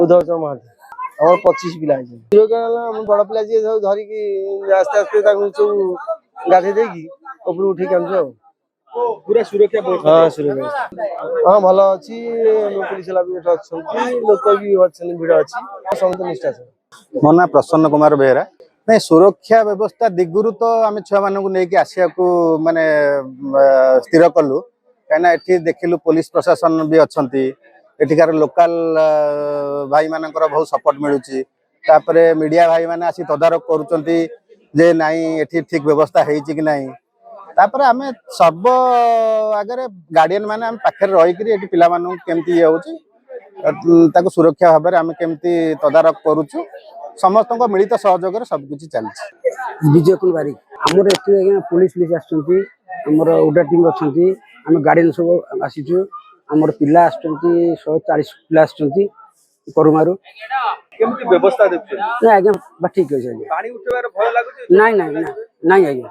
उद्धव महांती आम 25 पिला बड़ पिला जी धरिकी आस्ते आस्ते सब गाधे देकी ऊपर उठे आनु पूरा सुरक्षा हाँ सुरक्षा हाँ भल अच्छी पुलिस वाला भी अच्छा लोक भी अच्छे भिड़ अच्छी समस्त निष्ठा मो ना प्रसन्न कुमार बेहरा नहीं सुरक्षा व्यवस्था दिगुरु तो आम छुआ मानू नहीं आसिया माने स्थिर कलु कहीं देखिलु पुलिस प्रशासन भी अच्छा एठिकार लोकल भाई मानकर बहुत सपोर्ट मिलूची तापरे मीडिया भाई माने आसी तदारक करूचंती जे नाही एठी ठीक व्यवस्था हेची कि नाही तापरे आमे सर्व आगे गार्डियन माने आम पाखे रहीकि एठी पिला मानू केमती होची ताको सुरक्षा भाव में आम केमती तदारक करूचु समस्त मिलित सहयोग सबकि चलती विजय कुमार बारिक आमर ये पुलिस आमर उडा टीम अच्छा आम गार्डियन सब आसीचु आमर पिला आसुच्च 140 पिला आसुच्च करुमारू केमती व्यवस्था देखु ना आज्ञा ठीक है पानी उठेबार भय लागुची नहीं नहीं नहीं आज्ञा